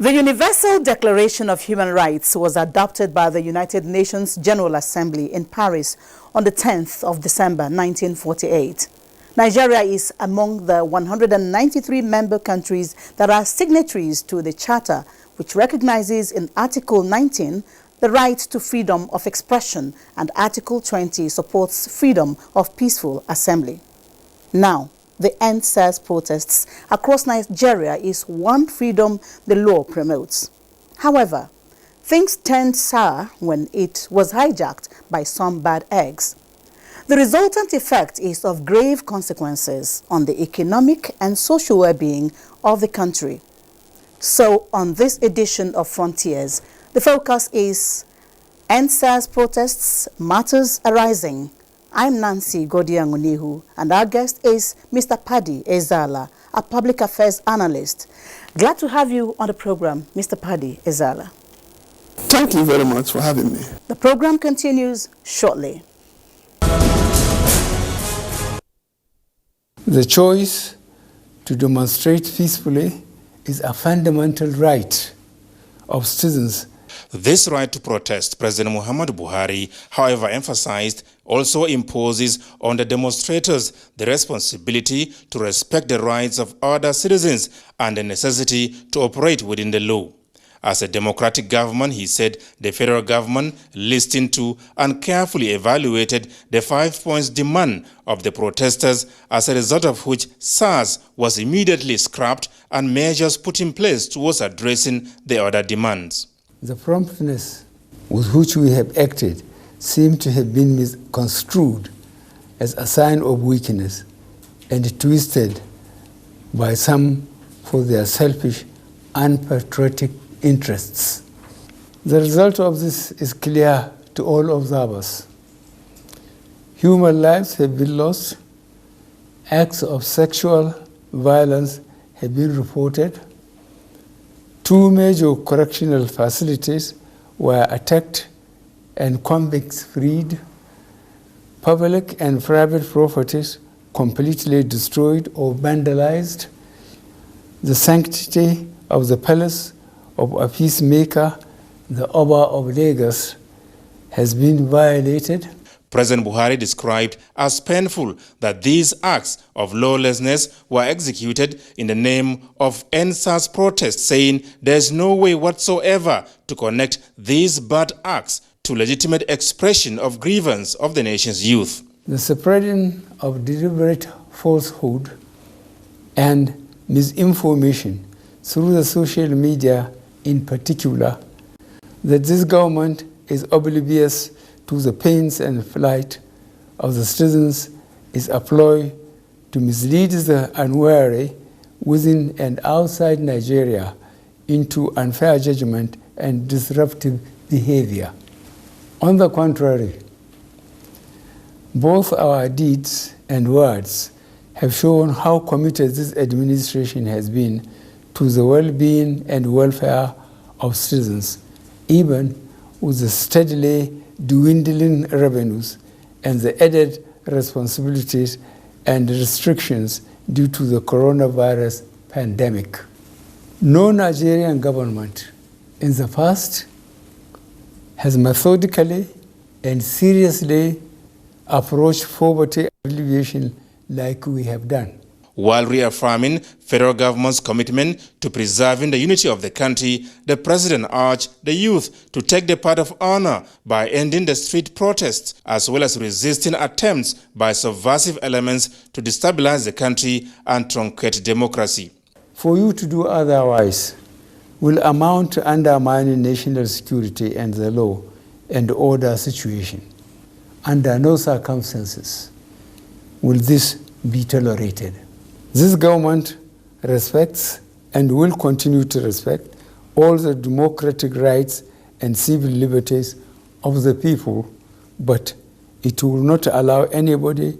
The Universal Declaration of Human Rights was adopted by the United Nations General Assembly in Paris on the 10th of December 1948. Nigeria is among the 193 member countries that are signatories to the Charter, which recognizes in Article 19 the right to freedom of expression, and Article 20 supports freedom of peaceful assembly. Now, the End SARS protests across Nigeria is one freedom the law promotes. However, things turned sour when it was hijacked by some bad eggs. The resultant effect is of grave consequences on the economic and social well-being of the country. So, on this edition of Frontiers, the focus is End SARS protests, matters arising. I'm Nancy Goody Anunihu, and our guest is Mr. Paddy Ezala, a public affairs analyst. Glad to have you on the program, Mr. Paddy Ezala. Thank you very much for having me. The program continues shortly. The choice to demonstrate peacefully is a fundamental right of citizens. This right to protest, President Muhammadu Buhari, however, emphasized, also imposes on the demonstrators the responsibility to respect the rights of other citizens and the necessity to operate within the law. As a democratic government, he said the federal government listened to and carefully evaluated the 5 points demand of the protesters, as a result of which SARS was immediately scrapped and measures put in place towards addressing the other demands. The promptness with which we have acted seems to have been misconstrued as a sign of weakness and twisted by some for their selfish, unpatriotic interests. The result of this is clear to all observers. Human lives have been lost, acts of sexual violence have been reported, 2 major correctional facilities were attacked and convicts freed, public and private properties completely destroyed or vandalized, the sanctity of the palace of a peacemaker, the Oba of Lagos, has been violated. President Buhari described as painful that these acts of lawlessness were executed in the name of End SARS protests, saying there is no way whatsoever to connect these bad acts to legitimate expression of grievance of the nation's youth. The spreading of deliberate falsehood and misinformation through the social media in particular, that this government is oblivious to the pains and plight of the citizens, is a ploy to mislead the unwary within and outside Nigeria into unfair judgment and disruptive behavior. On the contrary, both our deeds and words have shown how committed this administration has been to the well-being and welfare of citizens, even with the steadily dwindling revenues and the added responsibilities and restrictions due to the coronavirus pandemic. No Nigerian government in the past has methodically and seriously approached poverty alleviation like we have done. While reaffirming federal government's commitment to preserving the unity of the country, the president urged the youth to take the path of honor by ending the street protests, as well as resisting attempts by subversive elements to destabilize the country and truncate democracy. For you to do otherwise will amount to undermining national security and the law and order situation. Under no circumstances will this be tolerated. This government respects and will continue to respect all the democratic rights and civil liberties of the people, but it will not allow anybody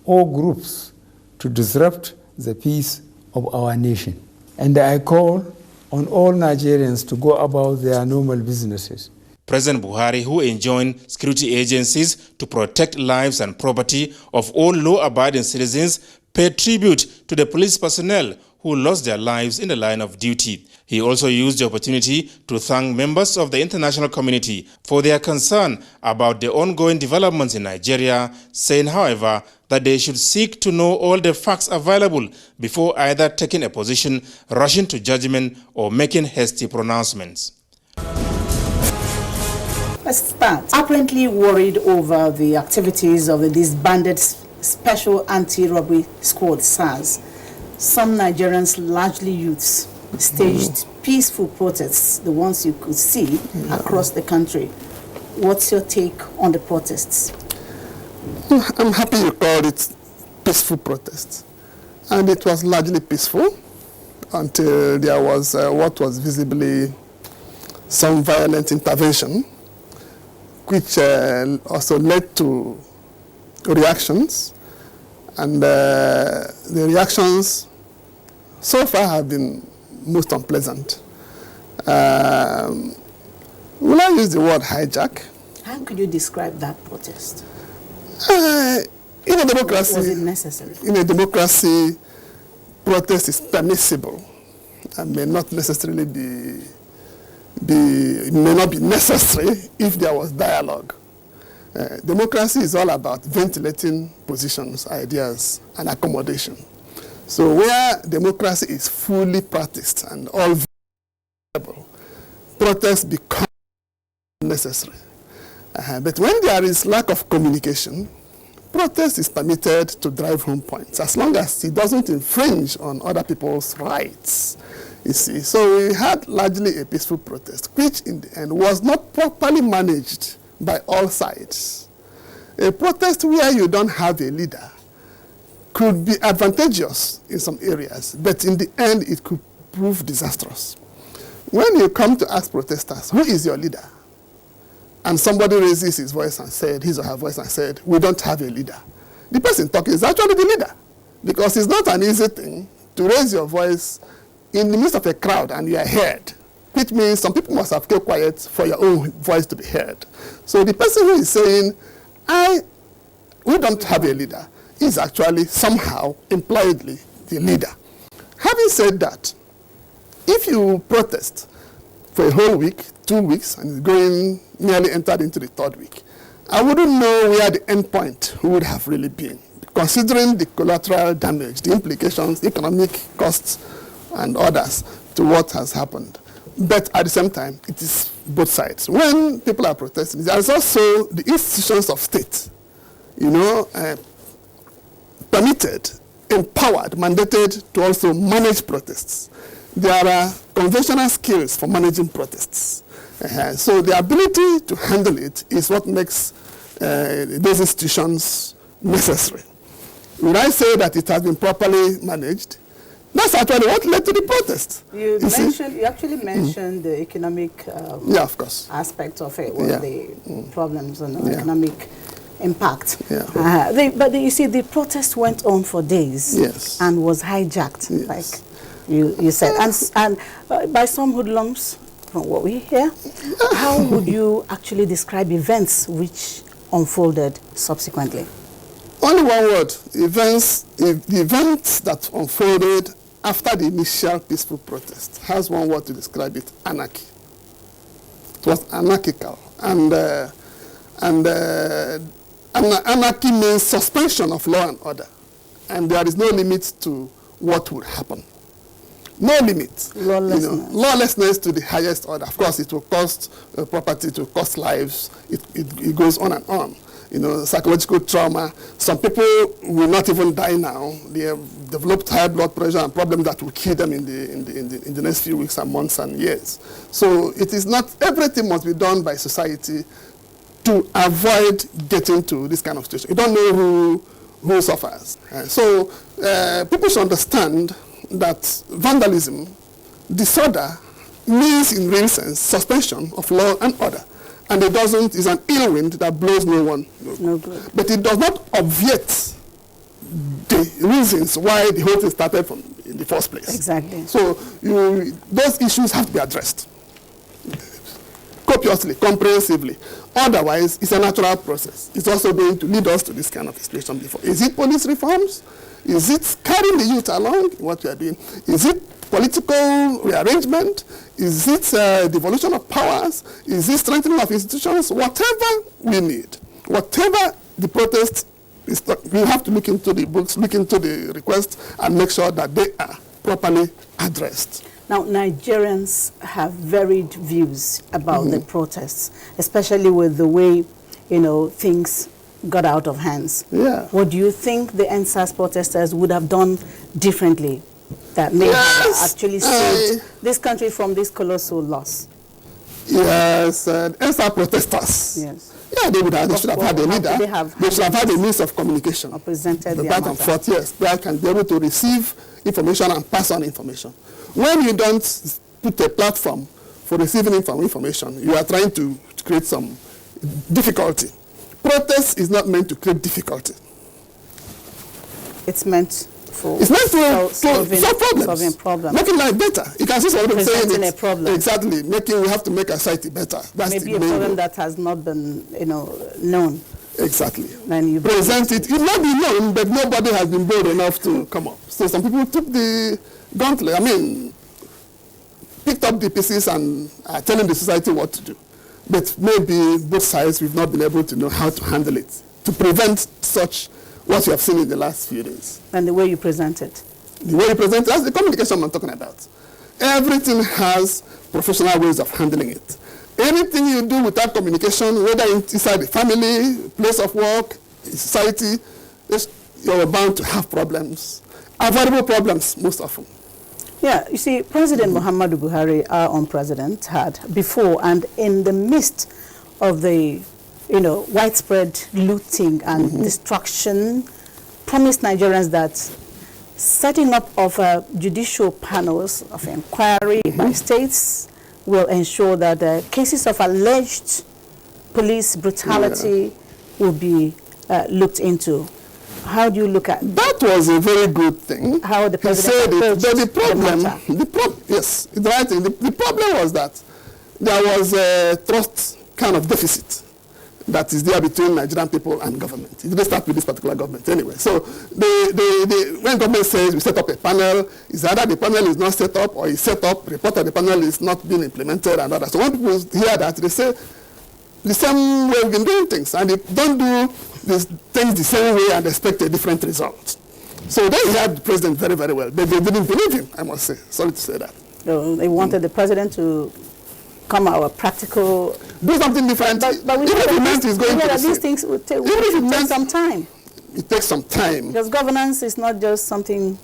or groups to disrupt the peace of our nation. And I call on all Nigerians to go about their normal businesses. President Buhari, who enjoined security agencies to protect lives and property of all law-abiding citizens, paid tribute to the police personnel who lost their lives in the line of duty. He also used the opportunity to thank members of the international community for their concern about the ongoing developments in Nigeria, saying, however, that they should seek to know all the facts available before either taking a position, rushing to judgment, or making hasty pronouncements. Let's start. Apparently worried over the activities of the disbanded Special Anti-Robbery Squad, SARS, some Nigerians, largely youths, staged peaceful protests, the ones you could see across the country. What's your take on the protests? I'm happy you called it peaceful protests. And it was largely peaceful until there was what was visibly some violent intervention, which also led to reactions. And the reactions so far have been most unpleasant. Will I use the word hijack? How could you describe that protest? In a democracy, was it necessary? In a democracy, protest is permissible and may not necessarily may not be necessary if there was dialogue. Democracy is all about ventilating positions, ideas, and accommodation. So where democracy is fully practiced and all available, protests become necessary. But when there is lack of communication, protest is permitted to drive home points, as long as it doesn't infringe on other people's rights. You see, so we had largely a peaceful protest, which in the end was not properly managed by all sides. A protest where you don't have a leader could be advantageous in some areas, but in the end it could prove disastrous. When you come to ask protesters, who is your leader? And somebody raises his voice and said, his or her voice and said, we don't have a leader. The person talking is actually the leader, because it's not an easy thing to raise your voice in the midst of a crowd and you are heard, which means some people must have kept quiet for your own voice to be heard. So the person who is saying, we don't have a leader, is actually somehow impliedly the leader. Having said that, if you protest for a whole week, 2 weeks, and it's going nearly entered into the third week, I wouldn't know where the end point would have really been, considering the collateral damage, the implications, economic costs, and others to what has happened. But at the same time, it is both sides. When people are protesting, there is also the institutions of state, permitted, empowered, mandated to also manage protests. There are conventional skills for managing protests. So the ability to handle it is what makes those institutions necessary. When I say that it has been properly managed, that's actually what led to the protest. You actually mentioned the economic of course. Aspect of it, the problems and economic impact. But you see, the protest went on for days and was hijacked, like you said, and by some hoodlums, from what we hear. How would you actually describe events which unfolded subsequently? Only one word: the events that unfolded after the initial peaceful protest has one word to describe it: anarchy. It was anarchical, and anarchy means suspension of law and order, and there is no limit to what would happen. No limit. Lawlessness. Lawlessness to the highest order. Of course, it will cost property, it will cost lives. It goes on and on. Psychological trauma. Some people will not even die now. They have developed high blood pressure and problems that will kill them in the next few weeks and months and years. So it is not everything must be done by society to avoid getting to this kind of situation. You don't know who suffers. So people should understand that vandalism, disorder, means in real sense suspension of law and order. And it doesn't, is an ill wind that blows no one. No good. But it does not obviate the reasons why the whole thing started from in the first place. Exactly. So those issues have to be addressed. copiously, comprehensively. Otherwise, it's a natural process. It's also going to lead us to this kind of situation before. Is it police reforms? Is it carrying the youth along in what we are doing? Is it political rearrangement? Is it devolution of powers? Is it strengthening of institutions? Whatever we need, whatever the protest is, we have to look into the books, look into the requests, and make sure that they are properly addressed. Now, Nigerians have varied views about the protests, especially with the way, things got out of hands. Yeah. What do you think the NSAS protesters would have done differently that may have actually saved this country from this colossal loss? Yes, NSAS protesters. Yes. Yeah, they should have had a leader. They should have had a means of communication. Or presented the back and forth, yes. They can be able to receive information and pass on information. When you don't put a platform for receiving information, you are trying to create some difficulty. Protest is not meant to create difficulty. It's meant to solve problems. Making life better. You can see somebody saying a problem. Exactly. We have to make a society better. That's maybe a problem that has not been, known. Exactly. Then you present it. It might be known, but nobody has been bold enough to come up. So some people took the gauntlet. Picked up the pieces and are telling the society what to do. But maybe both sides we've not been able to know how to handle it to prevent such what you have seen in the last few days. And the way you present it. The way you present it, that's the communication I'm talking about. Everything has professional ways of handling it. Anything you do without communication, whether inside the family, place of work, society, you're bound to have problems. Avoidable problems, most often. Yeah, you see, President Muhammadu Buhari, our own president, had before and in the midst of the, widespread looting and destruction, promised Nigerians that setting up of judicial panels of inquiry by states will ensure that cases of alleged police brutality will be looked into. How do you look at that? Was a very good thing. How the president approached the problem. Yes, it's right. The problem was that there was a trust kind of deficit that is there between Nigerian people and government. It didn't start with this particular government anyway. So when government says we set up a panel, it's either the panel is not set up or it's set up, report of the panel is not being implemented and others. So when people hear that, they say the same way we've been doing things, and they don't do these things the same way and expect a different result. So they heard the president very, very well, but they didn't believe him, I must say. Sorry to say that. So they wanted the president to come out practical, do something different. But we know that these things will take some time. It takes some time. Because governance is not just something.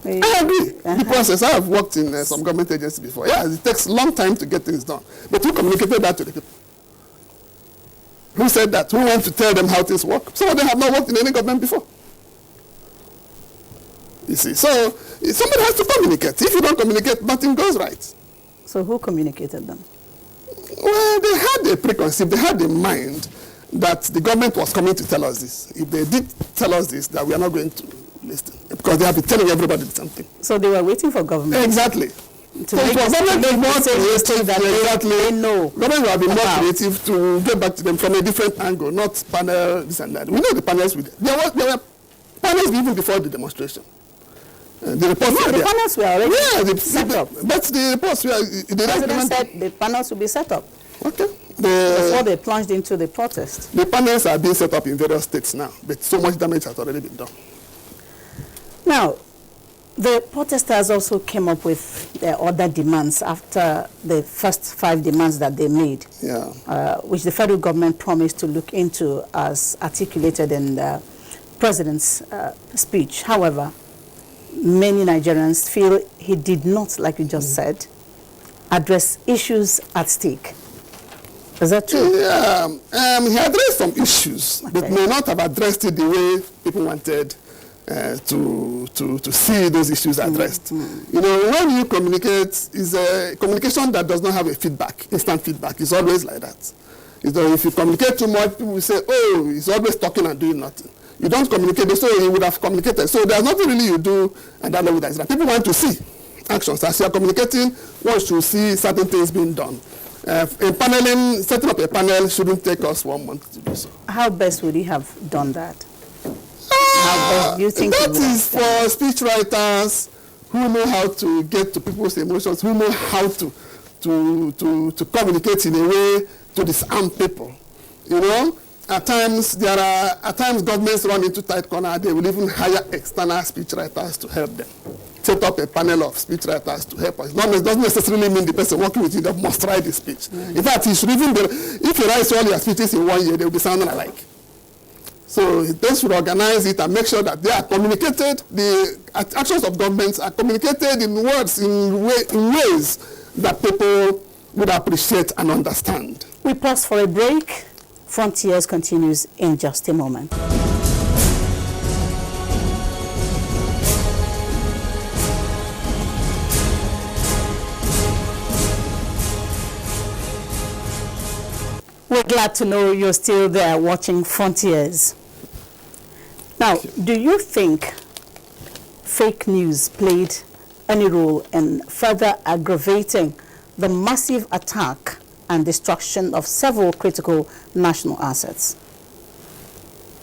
I agree. The process. I have worked in some government agencies before. Yeah, it takes a long time to get things done. But who communicated that to the people? Who said that? Who went to tell them how things work? Some of them have not worked in any government before. You see, so somebody has to communicate. If you don't communicate, nothing goes right. So who communicated them? Well, they had a preconceived, they had in mind that the government was coming to tell us this. If they did tell us this, that we are not going to listen. Because they have been telling everybody something. So they were waiting for government. Exactly. So government is more creative that they know. Government will have been more creative to get back to them from a different angle, not panel, this and that. We know the panels there were panels even before the demonstration. The reports the panels were already set up. But the reports were... The president said the panels will be set up. Okay. Before they plunged into the protest. The panels are being set up in various states now, but so much damage has already been done. Now, the protesters also came up with their other demands after the first 5 demands that they made, which the federal government promised to look into as articulated in the president's speech. However, many Nigerians feel he did not, like you just said, address issues at stake. Is that true? Yeah, he addressed some issues, but may not have addressed it the way people wanted to see those issues addressed. You know, when you communicate, is a communication that does not have a feedback, instant feedback. It's always like that. If you communicate too much, people will say, oh, he's always talking and doing nothing. You don't communicate, so he would have communicated. So there's nothing really you do at that level that is right. People want to see actions. As you are communicating, one should see certain things being done. Setting up a panel shouldn't take us 1 month to do so. How best would he have done that? How best do you think that is for speech writers who know how to get to people's emotions, who know how to communicate in a way to disarm people. You know, at times governments run into tight corner. They will even hire external speech writers to help them. Set up a panel of speech writers to help us. It doesn't necessarily mean the person working with you that must write the speech. In fact, he should even be, if he writes all your speeches in 1 year, they will be sounding alike. So they should organize it and make sure that they are communicated, the actions of governments are communicated in words, in ways that people would appreciate and understand. We pause for a break. Frontiers continues in just a moment. We're glad to know you're still there watching Frontiers. Now, do you think fake news played any role in further aggravating the massive attack and destruction of several critical national assets?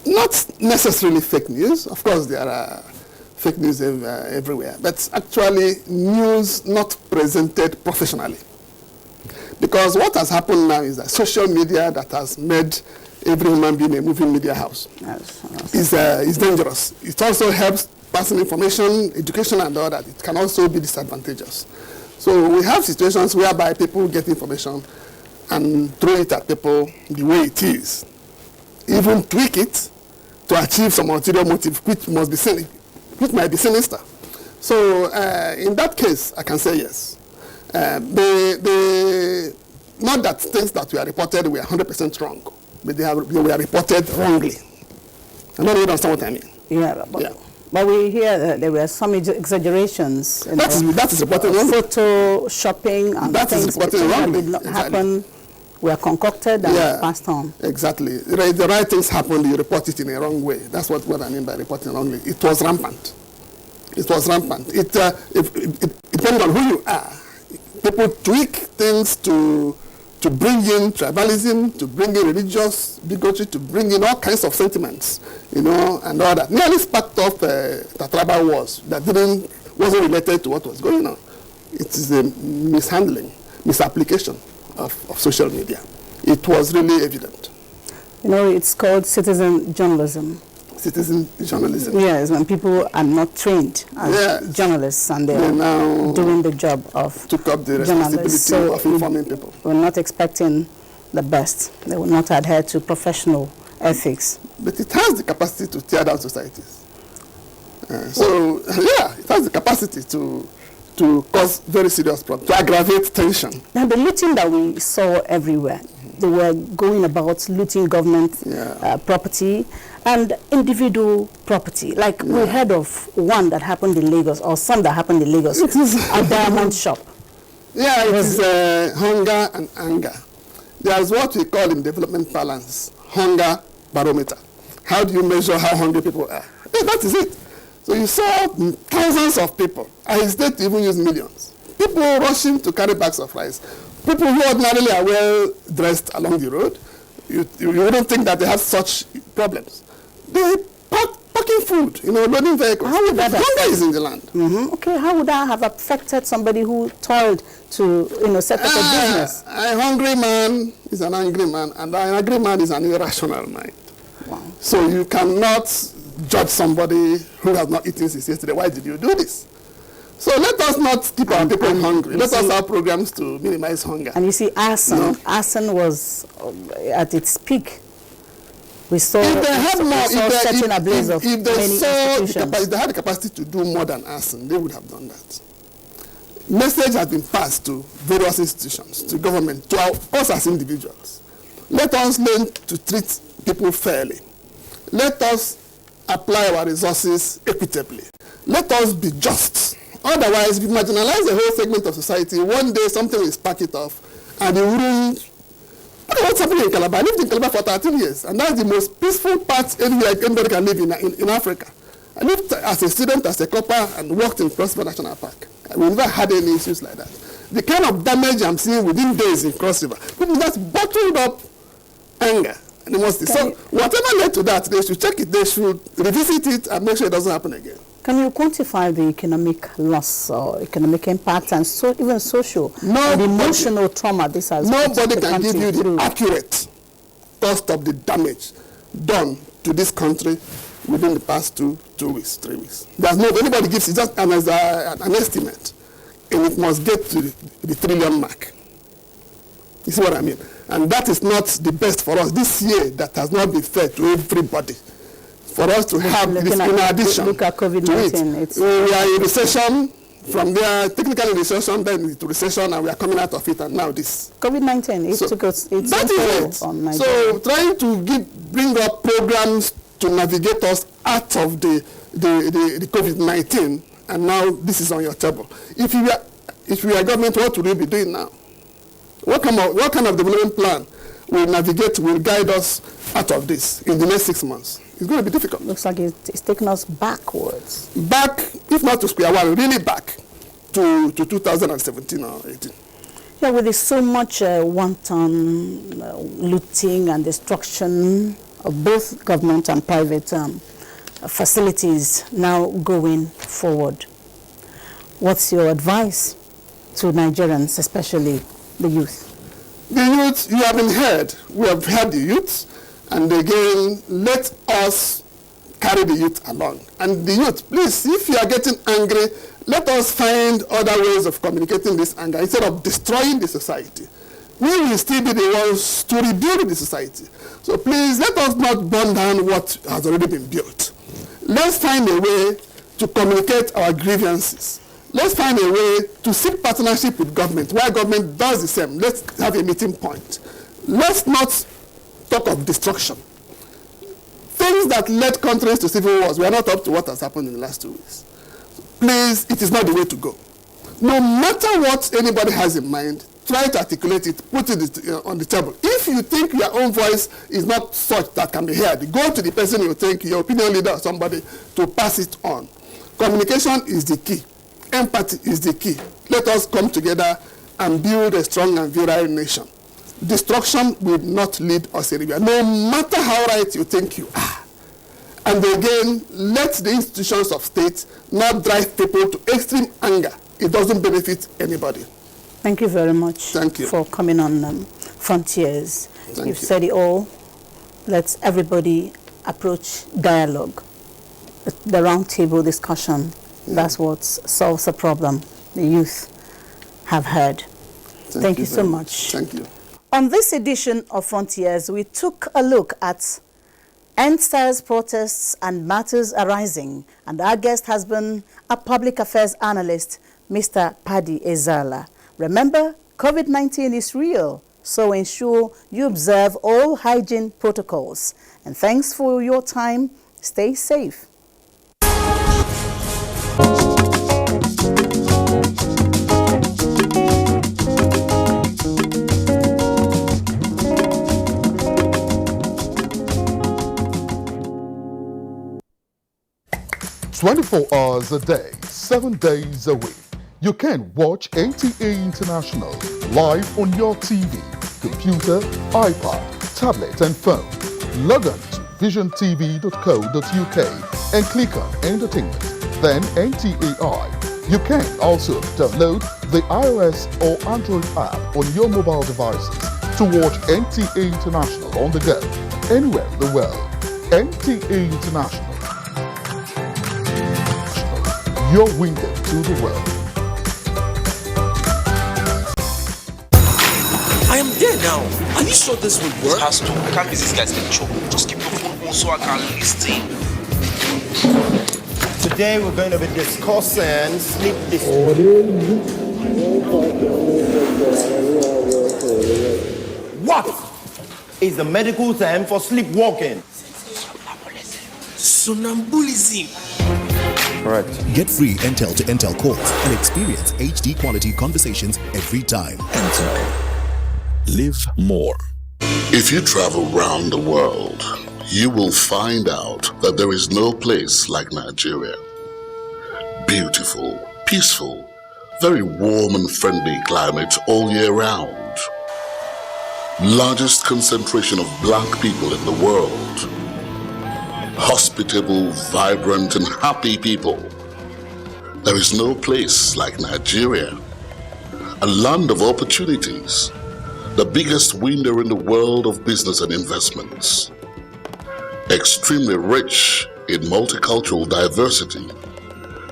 Not necessarily fake news. Of course, there are fake news everywhere, but actually news not presented professionally. Because what has happened now is that social media that has made every human being a moving media house is dangerous. It also helps passing information, education, and all that. It can also be disadvantageous. So we have situations whereby people get information and throw it at people the way it is. Even tweak it to achieve some ulterior motive, which might be sinister. So in that case, I can say yes. Not that things that were reported were 100% wrong, but they were reported wrongly. I don't understand what I mean. Yeah, but we hear that there were some exaggerations. That is reported wrongly. Photo shopping and that things is reported wrongly. that did not happen were concocted and passed on. Exactly. The right things happened, you report it in a wrong way. That's what I mean by reporting wrongly. It was rampant. It was rampant. It depends on who you are. People tweak things to bring in tribalism, to bring in religious bigotry, to bring in all kinds of sentiments, and all that. Nearly sparked off the tribal wars that wasn't related to what was going on. It is a misapplication of social media. It was really evident. It's called citizen journalism. Citizen journalism. Yes, when people are not trained as journalists and they're now doing the job of took up the responsibility of informing people. We're not expecting the best. They will not adhere to professional ethics. But it has the capacity to tear down societies. It has the capacity to cause very serious problems, to aggravate tension. Now, the looting that we saw everywhere, they were going about looting government property and individual property. Like we heard of one that happened in Lagos, or some that happened in Lagos, a diamond shop. Yeah, it is hunger and anger. There's what we call in development balance, hunger barometer. How do you measure how hungry people are? Yeah, that is it. So you saw thousands of people. I hesitate to even use millions. People rushing to carry bags of rice. People who ordinarily are well dressed along the road. You wouldn't think that they have such problems. They packing food, loading vehicles. How would that hunger is in the land. Okay, how would that have affected somebody who toiled to set up a business? A hungry man is an angry man, and an angry man is an irrational mind. Wow. So you cannot judge somebody who has not eaten since yesterday. Why did you do this? So let us not keep our people hungry. Let us have programs to minimize hunger. And you see, arson was at its peak. We saw setting ablaze of many institutions. If they had the capacity to do more than arson, they would have done that. Message has been passed to various institutions, to government, to us as individuals. Let us learn to treat people fairly. Let us apply our resources equitably. Let us be just. Otherwise, if we marginalize the whole segment of society, one day something will spark it off, and it wouldn't. Look at what's happening in Calabar. I lived in Calabar for 13 years, and that's the most peaceful part anywhere anybody can live in Africa. I lived as a student, as a copper, and worked in Prosper National Park. We never had any issues like that. the kind of damage I'm seeing within days in Cross River, people just bottled up anger. So whatever led to that, they should check it, they should revisit it and make sure it doesn't happen again. Can you quantify the economic loss or economic impact and even social and emotional trauma this has? Nobody can give you the accurate cost of the damage done to this country within the past 2 weeks, 3 weeks. There's no, anybody gives it just an estimate, and it must get to the trillion mark. You see what I mean? And that is not the best for us. This year, that has not been fair to everybody. For us to have this in addition look at COVID-19. We are in recession, from there, technically recession, then into recession, and we are coming out of it, and now this. COVID-19, took us, it's that is it. On so trying to bring up programs to navigate us out of the COVID-19, and now this is on your table. If we are government, what will we be doing now? What kind of development plan will guide us out of this in the next 6 months? It's going to be difficult. Looks like it's taking us backwards. Back, if not to square one, really back to 2017 or 18. Yeah, with so much wanton looting and destruction of both government and private facilities now going forward. What's your advice to Nigerians, especially the youth? The youth, you have been heard. We have heard the youth. And again, let us carry the youth along. And the youth, please, if you are getting angry, let us find other ways of communicating this anger instead of destroying the society. We will still be the ones to rebuild the society. So please, let us not burn down what has already been built. Let's find a way to communicate our grievances. Let's find a way to seek partnership with government. While government does the same, let's have a meeting point. Let's not talk of destruction. Things that led countries to civil wars, we are not up to what has happened in the last 2 weeks. Please, it is not the way to go. No matter what anybody has in mind, try to articulate it, put it on the table. If you think your own voice is not such that can be heard, go to the person you think, your opinion leader or somebody, to pass it on. Communication is the key. Empathy is the key. Let us come together and build a strong and virile nation. Destruction will not lead us anywhere, no matter how right you think you are. And again, let the institutions of state not drive people to extreme anger. It doesn't benefit anybody. Thank you very much. Thank you for coming on Frontiers. You've said it all. Let everybody approach dialogue, the round table discussion. That's what solves the problem the youth have heard. Thank you so much. Thank you. On this edition of Frontiers, we took a look at NSAS protests and matters arising, and our guest has been a public affairs analyst, Mr. Paddy Ezala. Remember, COVID-19 is real, so ensure you observe all hygiene protocols. And thanks for your time. Stay safe. 24 hours a day, 7 days a week. You can watch NTA International live on your TV, computer, iPad, tablet and phone. Log on to visiontv.co.uk and click on Entertainment, then NTAI. You can also download the iOS or Android app on your mobile devices to watch NTA International on the go, anywhere in the world. NTA International, your window to the world. I am there now. Are you sure this will work? It has to. I can't miss this guy's lecture. Just keep your phone on so I can listen. Today we're going to be discussing sleep What is the medical term for sleepwalking? Sonambulism. Correct. Get free Intel to Intel calls and experience HD quality conversations every time. Intel. Live more. If you travel around the world, you will find out that there is no place like Nigeria. Beautiful, peaceful, very warm and friendly climate all year round. Largest concentration of black people in the world. Hospitable, vibrant, and happy people. There is no place like Nigeria. A land of opportunities. The biggest window in the world of business and investments. Extremely rich in multicultural diversity.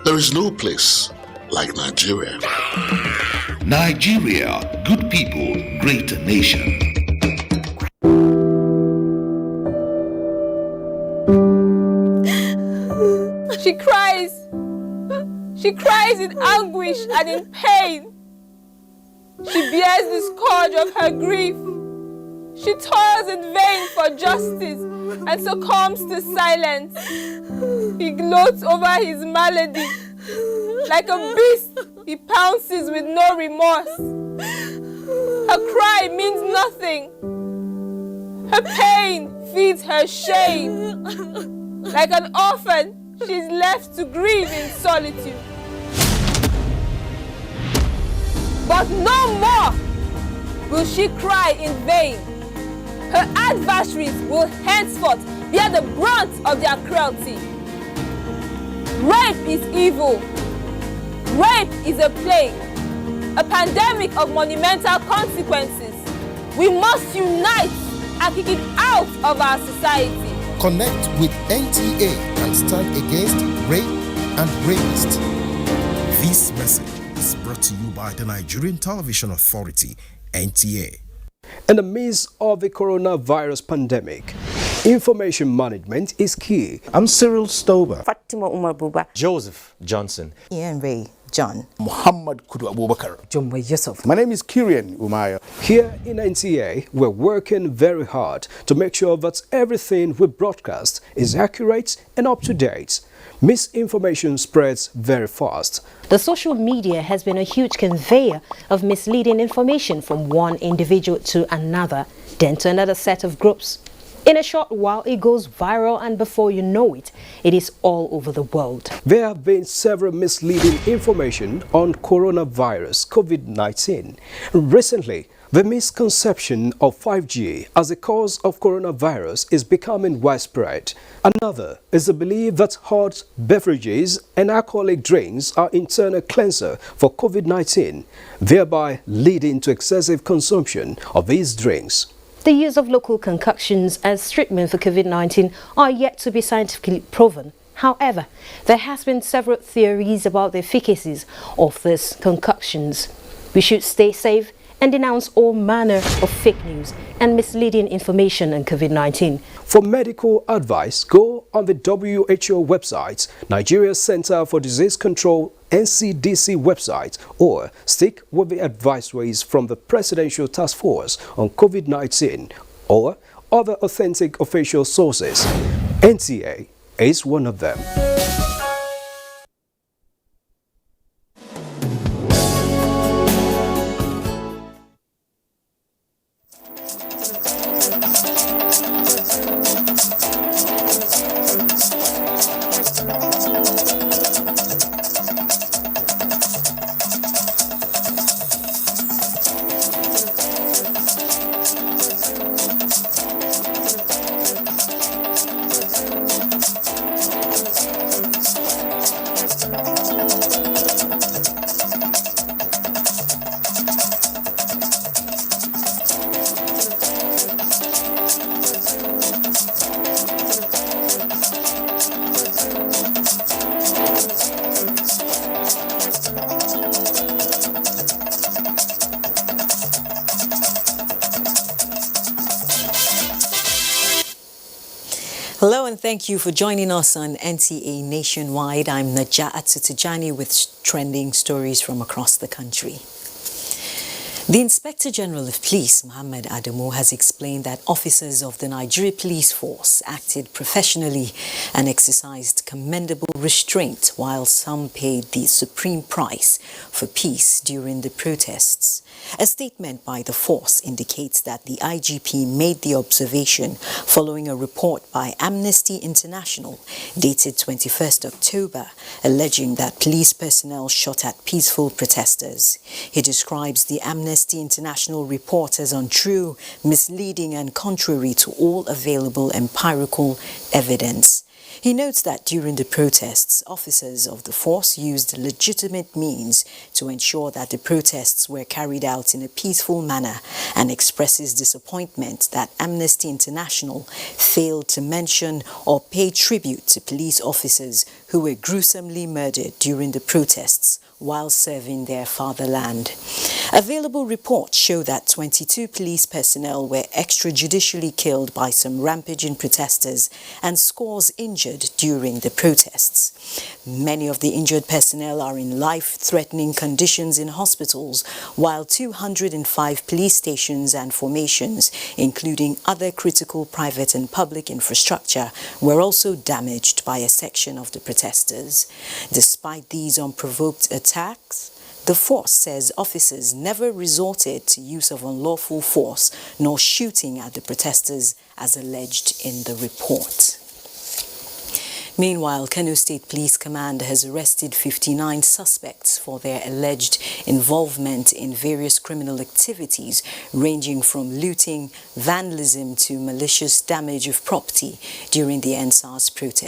There is no place like Nigeria. Nigeria, good people, great nation. She cries. She cries in anguish and in pain. She bears the scourge of her grief. She toils in vain for justice and succumbs to silence. He gloats over his malady. Like a beast, he pounces with no remorse. Her cry means nothing. Her pain feeds her shame. Like an orphan, she is left to grieve in solitude. But no more will she cry in vain. Her adversaries will henceforth bear the brunt of their cruelty. Rape is evil. Rape is a plague, a pandemic of monumental consequences. We must unite and kick it out of our society. Connect with NTA and stand against rape and rapists. This message is brought to you by the Nigerian Television Authority, NTA. In the midst of the coronavirus pandemic, information management is key. I'm Cyril Stober. Fatima Umar Buba. Joseph Johnson. Ian Ray John. Muhammad Kudu Abubakar. Jumbo Yusuf. My name is Kirian Umaya. Here in NTA, we're working very hard to make sure that everything we broadcast is accurate and up to date. Misinformation spreads very fast. The social media has been a huge conveyor of misleading information from one individual to another, then to another set of groups. In a short while, it goes viral, and before you know it, it is all over the world. There have been several misleading information on coronavirus COVID-19. Recently, the misconception of 5G as a cause of coronavirus is becoming widespread. Another is the belief that hot beverages and alcoholic drinks are internal cleanser for COVID-19, thereby leading to excessive consumption of these drinks. The use of local concoctions as treatment for COVID-19 are yet to be scientifically proven. However, there has been several theories about the efficacies of these concoctions. We should stay safe and denounce all manner of fake news and misleading information on COVID-19. For medical advice, go on the WHO website, Nigeria Center for Disease Control, NCDC website, or stick with the advisories from the Presidential Task Force on COVID-19 or other authentic official sources. NTA is one of them. Hello and thank you for joining us on NTA Nationwide. I'm Najat Tijani with trending stories from across the country. The Inspector General of Police, Muhammad Adamu, has explained that officers of the Nigeria Police Force acted professionally and exercised commendable restraint while some paid the supreme price for peace during the protests. A statement by the force indicates that the IGP made the observation following a report by Amnesty International dated 21st October, alleging that police personnel shot at peaceful protesters. He describes the Amnesty International report as untrue, misleading, and contrary to all available empirical evidence. He notes that during the protests, officers of the force used legitimate means to ensure that the protests were carried out in a peaceful manner, and expresses disappointment that Amnesty International failed to mention or pay tribute to police officers who were gruesomely murdered during the protests while serving their fatherland. Available reports show that 22 police personnel were extrajudicially killed by some rampaging protesters and scores injured during the protests. Many of the injured personnel are in life-threatening conditions in hospitals, while 205 police stations and formations, including other critical private and public infrastructure, were also damaged by a section of the protesters. Despite these unprovoked attacks, the force says officers never resorted to use of unlawful force nor shooting at the protesters as alleged in the report. Meanwhile, Kano State Police Command has arrested 59 suspects for their alleged involvement in various criminal activities ranging from looting, vandalism to malicious damage of property during the NSAS protest.